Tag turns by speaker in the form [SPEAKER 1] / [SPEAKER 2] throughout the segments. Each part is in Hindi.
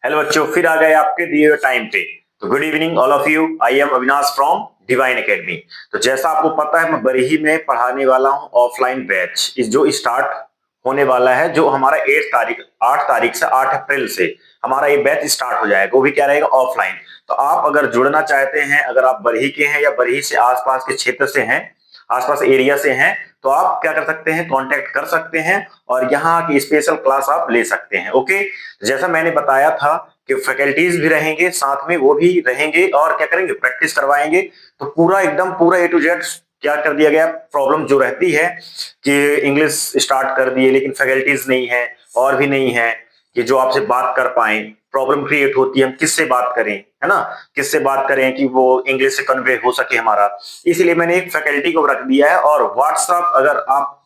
[SPEAKER 1] हेलो बच्चों, फिर आ गए आपके दिए हुए टाइम पे। तो good evening all of you. I am Avinash from divine academy. तो जैसा आपको पता है, मैं बरही में पढ़ाने वाला हूं ऑफलाइन बैच इस जो स्टार्ट होने वाला है, जो हमारा 8 तारीख से 8 अप्रैल से हमारा ये बैच स्टार्ट हो जाएगा। वो भी क्या रहेगा, ऑफलाइन। तो आप अगर जुड़ना चाहते हैं, अगर आप बरही के हैं या बरही से आसपास के क्षेत्र से हैं, आसपास एरिया से हैं, तो आप क्या कर सकते हैं, कांटेक्ट कर सकते हैं और यहाँ की स्पेशल क्लास आप ले सकते हैं। ओके, जैसा मैंने बताया था कि फैकल्टीज भी रहेंगे, साथ में वो भी रहेंगे और क्या करेंगे, प्रैक्टिस करवाएंगे। तो पूरा एकदम पूरा ए टू जेड क्या कर दिया गया। प्रॉब्लम जो रहती है कि इंग्लिश स्टार्ट कर दिए लेकिन फैकल्टीज नहीं है और भी नहीं है कि जो आपसे बात कर पाए। प्रॉब्लम क्रिएट होती है, हम किससे बात करें, है ना, किससे बात करें कि वो इंग्लिश से कन्वे हो सके हमारा। इसलिए मैंने एक फैकल्टी को रख दिया है। और व्हाट्सएप अगर आप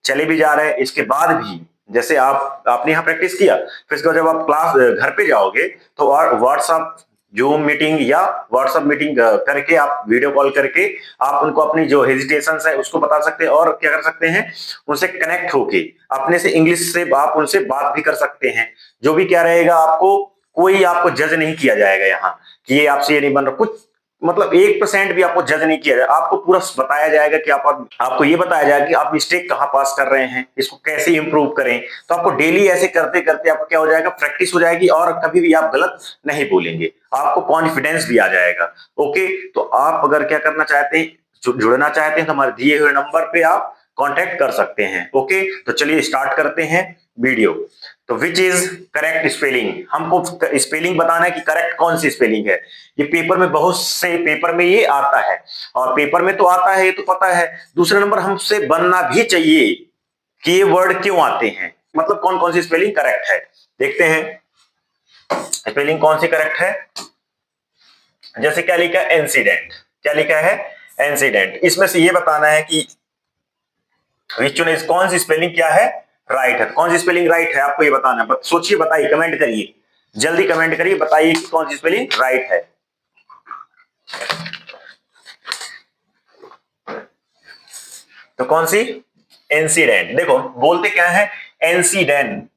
[SPEAKER 1] चले भी जा रहे हैं इसके बाद भी, जैसे आपने यहाँ प्रैक्टिस किया, फिर इसके बाद जब आप क्लास घर पे जाओगे तो व्हाट्सएप जूम मीटिंग या व्हाट्सएप मीटिंग करके आप वीडियो कॉल करके आप उनको अपनी जो हेजिटेशन है उसको बता सकते हैं और क्या कर सकते हैं, उनसे कनेक्ट होके अपने से इंग्लिश से आप उनसे बात भी कर सकते हैं। जो भी क्या रहेगा, आपको कोई आपको जज नहीं किया जाएगा यहाँ कि ये आपसे ये नहीं बन रहा कुछ, मतलब 1% भी आपको जज नहीं किया जाएगा। आपको पूरा बताया जाएगा कि आपको ये बताया जाएगा कि आप मिस्टेक कहाँ पास कर रहे हैं, इसको कैसे इंप्रूव करें। तो आपको डेली ऐसे करते करते आपको क्या हो जाएगा, प्रैक्टिस हो जाएगी और कभी भी आप गलत नहीं बोलेंगे, आपको कॉन्फिडेंस भी आ जाएगा। ओके, तो आप अगर क्या करना चाहते हैं, जुड़ना चाहते हैं, तो हमारे दिए हुए नंबर पे आप कांटेक्ट कर सकते हैं। ओके, तो चलिए स्टार्ट करते हैं वीडियो। तो विच इज करेक्ट स्पेलिंग, हमको स्पेलिंग बताना है कि करेक्ट कौन सी स्पेलिंग है। ये पेपर में, बहुत से पेपर में ये आता है, और पेपर में तो आता है, ये तो पता है। दूसरा नंबर हमसे बनना भी चाहिए कि ये वर्ड क्यों आते हैं, मतलब कौन कौन सी स्पेलिंग करेक्ट है। देखते हैं स्पेलिंग कौन सी करेक्ट है। जैसे क्या लिखा है, इंसिडेंट, क्या लिखा है, इंसिडेंट। इसमें से ये बताना है कि विच वन इज, कौन सी स्पेलिंग क्या है, राइट है। कौन सी स्पेलिंग राइट है आपको ये बताना है। सोचिए, बताइए, कमेंट करिए, जल्दी कमेंट करिए, बताइए कि कौन सी स्पेलिंग राइट है। तो कौन सी, इंसिडेंट। देखो बोलते क्या है, इंसिडेंट,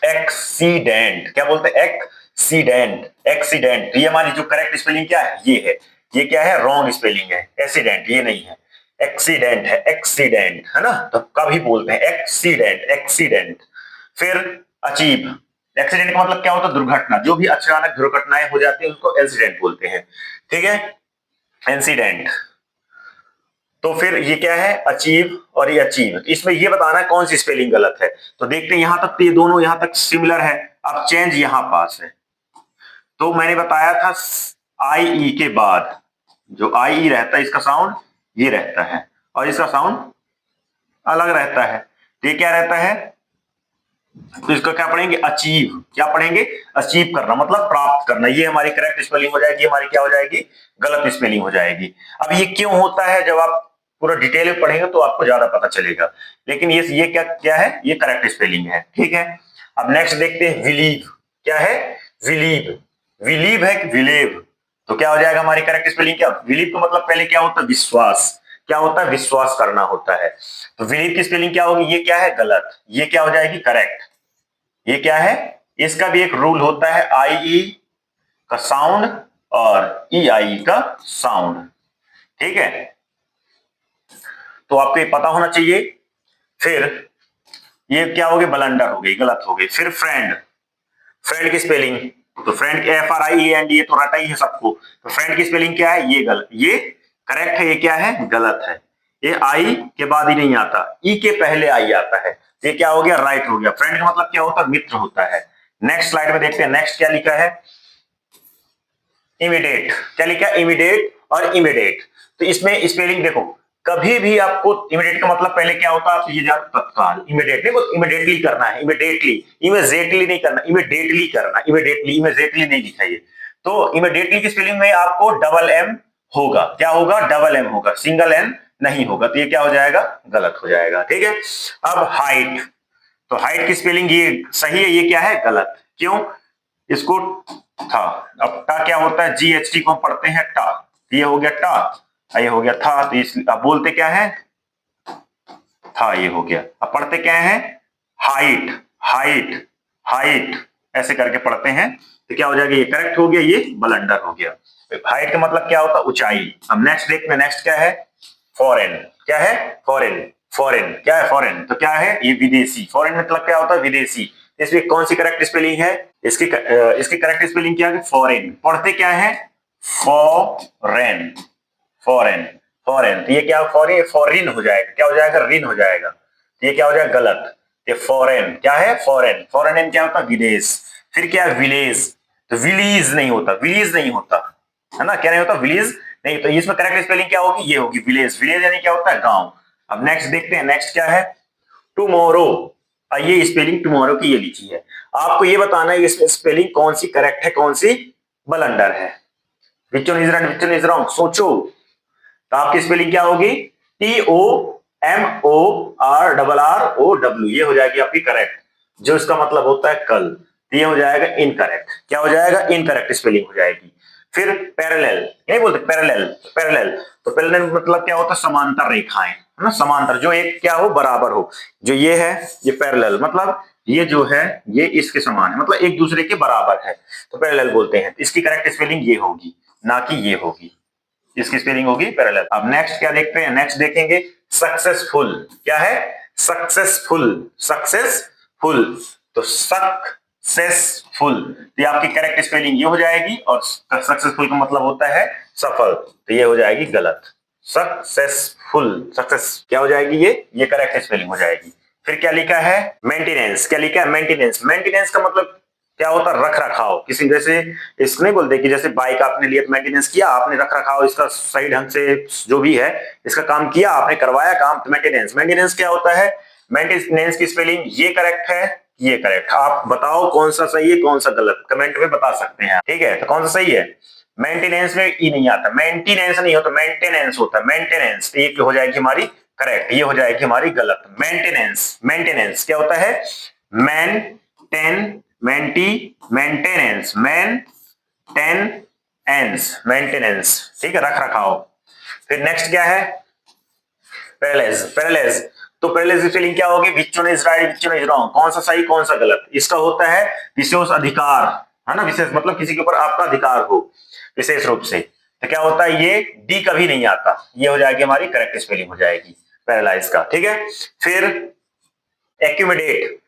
[SPEAKER 1] एक्सीडेंट, क्या बोलते हैं, एक्सीडेंट, एक्सीडेंट। ये हमारी जो करेक्ट स्पेलिंग क्या है, ये है। ये क्या है, रॉन्ग स्पेलिंग है, एक्सीडेंट ये नहीं है, एक्सीडेंट है, एक्सीडेंट है ना। तो कभी बोलते हैं एक्सीडेंट, एक्सीडेंट। फिर अचीव, एक्सीडेंट का मतलब क्या होता है, दुर्घटना। जो भी अचानक दुर्घटनाएं हो जाती है उसको एक्सीडेंट बोलते हैं, ठीक है, इंसिडेंट। तो फिर ये क्या है, अचीव और ये अचीव। इसमें ये बताना है कौन सी स्पेलिंग गलत है। तो देखते हैं, यहां तक तो ये दोनों यहां तक सिमिलर है, अब चेंज यहां पास है। तो मैंने बताया था आई ई के बाद जो आई ई रहता है, इसका साउंड ये रहता है और इसका साउंड अलग रहता है। तो ये क्या रहता है, तो इसको क्या पढ़ेंगे, अचीव। क्या पढ़ेंगे, अचीव करना, मतलब प्राप्त करना। ये हमारी करेक्ट स्पेलिंग हो जाएगी, हमारी क्या हो जाएगी, गलत स्पेलिंग हो जाएगी। अब ये क्यों होता है, जब आप पूरा डिटेल में पढ़ेंगे तो आपको ज्यादा पता चलेगा। लेकिन ये क्या क्या है, ये करेक्ट स्पेलिंग है, ठीक है। अब नेक्स्ट देखते हैं, विलीव। क्या है, विलीव, विलीव है कि विलेव। तो क्या हो जाएगा, हमारी करेक्ट स्पेलिंग क्या, विलीव का मतलब पहले क्या होता है, विश्वास। क्या होता है, विश्वास करना होता है। तो विलीव की स्पेलिंग क्या होगी, ये क्या है, गलत। ये क्या हो जाएगी, करेक्ट। ये क्या है, इसका भी एक रूल होता है, आई ई का साउंड और ई आई का साउंड, ठीक है। तो आपको ये पता होना चाहिए। फिर ये क्या हो गई, ब्लंडर हो गई, गलत हो गई। फिर फ्रेंड, फ्रेंड की स्पेलिंग, तो friend F R I and, ये तो रटा ही है सबको। तो फ्रेंड की स्पेलिंग क्या है, ये गलत, ये करेक्ट है, ये क्या है, गलत है। ये आई के बाद ही नहीं आता, ई के पहले आई आता है। ये क्या हो गया, राइट हो गया। फ्रेंड का मतलब क्या होता है, मित्र होता है। नेक्स्ट स्लाइड में देखते हैं, नेक्स्ट क्या लिखा है, इमीडिएट। क्या लिखा है, इमीडिएट और इमीडिएट। तो इसमें स्पेलिंग देखो, कभी भी आपको इमीडिएट का मतलब पहले क्या होता है, आप ये जानो, तत्काल। इमीडिएट नहीं, इमीडिएटली करना है, इमीडिएटली, इमीडिएटली नहीं करना, इमीडिएटली करना, इमीडिएटली, इमीडिएटली नहीं लिखा ये। तो इमीडिएटली की स्पेलिंग में आपको डबल एम होगा, क्या होगा, डबल एम होगा, सिंगल एन नहीं होगा। तो ये क्या हो जाएगा, गलत हो जाएगा, ठीक है। अब हाइट, तो हाइट की स्पेलिंग ये सही है, ये क्या है, गलत। क्यों, इसको था, अब टा क्या होता है, जी एच टी को हम पढ़ते हैं टा, ये हो गया टा, ये हो गया था। तो अब बोलते क्या है, था, ये हो गया। अब पढ़ते क्या है, हाइट, हाइट, हाइट, ऐसे करके पढ़ते हैं। तो क्या हो जाएगा, ये करेक्ट हो गया, ये बलंडर हो गया। हाइट का मतलब क्या होता है, ऊंचाई। अब नेक्स्ट देखते हैं, नेक्स्ट क्या है, फॉरेन। क्या है, फॉरेन। फॉरेन क्या है, फॉरेन तो क्या है, ये विदेशी। फॉरेन मतलब क्या होता है, विदेशी। इसमें कौन सी करेक्ट स्पेलिंग है, इसकी करेक्ट स्पेलिंग क्या है, फॉरेन। पढ़ते क्या है, फॉरेन। फॉरेन, फॉरेन तो ये क्या, फॉरेन, फॉरिन हो जाएगा, क्या हो जाएगा, रिन हो जाएगा। तो ये क्या हो जाएगा, गलत। ये फॉरेन क्या है, फॉरेन। फॉरेन क्या होता है, विदेश। फिर क्या है, विलेज। तो विलीज नहीं होता, विलीज नहीं होता, है ना, क्या नहीं होता, विलेज नहीं। तो इसमें करेक्ट स्पेलिंग क्या होगी, ये होगी, विलेज। विलेज यानी क्या होता है, गांव। अब नेक्स्ट देखते हैं, नेक्स्ट क्या है, टुमारो। ये स्पेलिंग टुमारो की ये लिखी है। आपको ये बताना है इसमें स्पेलिंग कौन सी करेक्ट है, कौन सी बलंडर है। विच one is right, which one is wrong, सोचो। तो आपकी स्पेलिंग क्या होगी, TOMORRRO, ये हो जाएगी आपकी करेक्ट, जो इसका मतलब होता है कल। तो ये हो जाएगा इनकरेक्ट, क्या हो जाएगा, इनकरेक्ट स्पेलिंग हो जाएगी। फिर पैरेलल, नहीं बोलते पैरेलल, पैरेलल तो पैरेलल मतलब क्या होता है, समांतर रेखाएं, है ना, समांतर, जो एक क्या हो, बराबर हो। जो ये है, ये पैरेलल मतलब ये जो है, ये इसके समान है, मतलब एक दूसरे के बराबर है, तो पैरेलल बोलते हैं। इसकी करेक्ट स्पेलिंग ये होगी, ना कि ये होगी, इसकी स्पेलिंग होगी पैरेलल। अब नेक्स्ट क्या देखते हैं, नेक्स्ट देखेंगे सक्सेसफुल। क्या है, सक्सेसफुल, सक्सेसफुल तो सक्सेसफुल, तो ये आपकी करेक्ट स्पेलिंग ये हो जाएगी। और सक्सेसफुल का मतलब होता है सफल, तो ये हो जाएगी गलत। सक्सेसफुल, सक्सेस क्या हो जाएगी, ये करेक्ट स्पेलिंग हो जाएगी। फिर क्या लिखा है, मेंटेनेंस। क्या लिखा है, मेंटेनेंस। मेंटेनेंस का मतलब क्या होता है, रख रखाव। किसी जैसे इसको नहीं बोलते कि जैसे बाइक आपने लिया, मेंटेनेंस किया आपने, रख रखाव इसका सही ढंग से जो भी है इसका काम किया आपने, करवाया काम, तो मेंटेनेंस। मेंटेनेंस क्या होता है, मेंटेनेंस की स्पेलिंग ये करेक्ट है, ये करेक्ट। आप बताओ कौन सा सही है, कौन सा गलत, कमेंट में बता सकते हैं, ठीक है। तो कौन सा सही है, मेंटेनेंस में ई नहीं आता, मेंटेनेंस नहीं होता, मेंटेनेंस होता है, मेंटेनेंस। तो ये हो जाएगी हमारी करेक्ट, ये हो जाएगी हमारी गलत। मेंटेनेंस, मेंटेनेंस क्या होता है, मैन टेन मेंटी, मेंटेनेंस, मेन टेन एंस, मेंटेनेंस, ठीक है, रख रखाव। फिर नेक्स्ट क्या है, पैरेलल। पैरेलल तो पैरेलल की स्पेलिंग क्या होगी, which one is right, which one is wrong, कौन सा सही, कौन सा गलत। इसका होता है विशेष अधिकार, है ना, विशेष मतलब किसी के ऊपर आपका अधिकार हो विशेष रूप से। तो क्या होता है, ये डी कभी नहीं आता, ये हो जाएगी हमारी करेक्ट स्पेलिंग हो जाएगी पैरेलल का, ठीक है। फिर एक्यूमिडेट,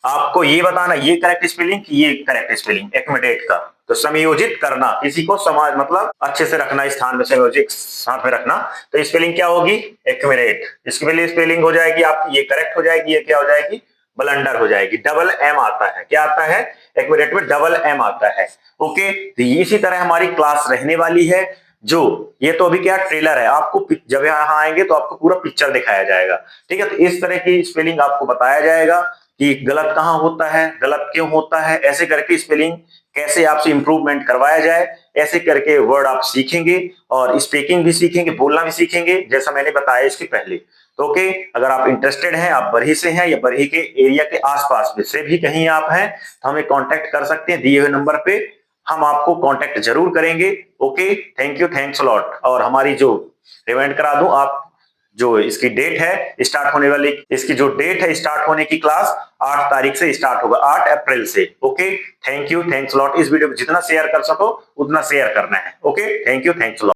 [SPEAKER 1] आपको ये बताना ये करेक्ट स्पेलिंग, ये करेक्ट स्पेलिंग एक्यूमिडेट का। तो समायोजित करना, किसी को समाज मतलब अच्छे से रखना, स्थान में समायोजित साथ में रखना, तो स्पेलिंग क्या होगी, एक्यूमिडेट। इसके लिए स्पेलिंग हो जाएगी आपकी, ये करेक्ट हो जाएगी, ये क्या हो जाएगी, ब्लंडर हो जाएगी। डबल एम आता है, क्या आता है, एक्यूमिडेट में डबल एम आता है। ओके, तो इसी तरह हमारी क्लास रहने वाली है। जो ये तो अभी क्या ट्रेलर है, आपको जब यहाँ आएंगे तो आपको पूरा पिक्चर दिखाया जाएगा, ठीक है। तो इस तरह की स्पेलिंग आपको बताया जाएगा कि गलत कहां होता है, गलत क्यों होता है, ऐसे करके स्पेलिंग कैसे आपसे इंप्रूवमेंट करवाया जाए, ऐसे करके वर्ड आप सीखेंगे और स्पीकिंग भी सीखेंगे, बोलना भी सीखेंगे, जैसा मैंने बताया इसके पहले। तो ओके, अगर आप इंटरेस्टेड हैं, आप बरही से हैं या बरही के एरिया के आसपास में से भी कहीं आप हैं, तो हमें कांटेक्ट कर सकते हैं दिए हुए नंबर पे, हम आपको कांटेक्ट जरूर करेंगे। Okay, thank you, thanks a lot. और हमारी जो रिमाइंड करा दूं, आप जो इसकी डेट है स्टार्ट होने वाली, इसकी जो डेट है स्टार्ट होने की क्लास 8 तारीख से स्टार्ट होगा, 8 अप्रैल से। Okay, thank you, thanks lot. इस वीडियो को जितना शेयर कर सको उतना शेयर करना है। Okay, thank you, thanks lot.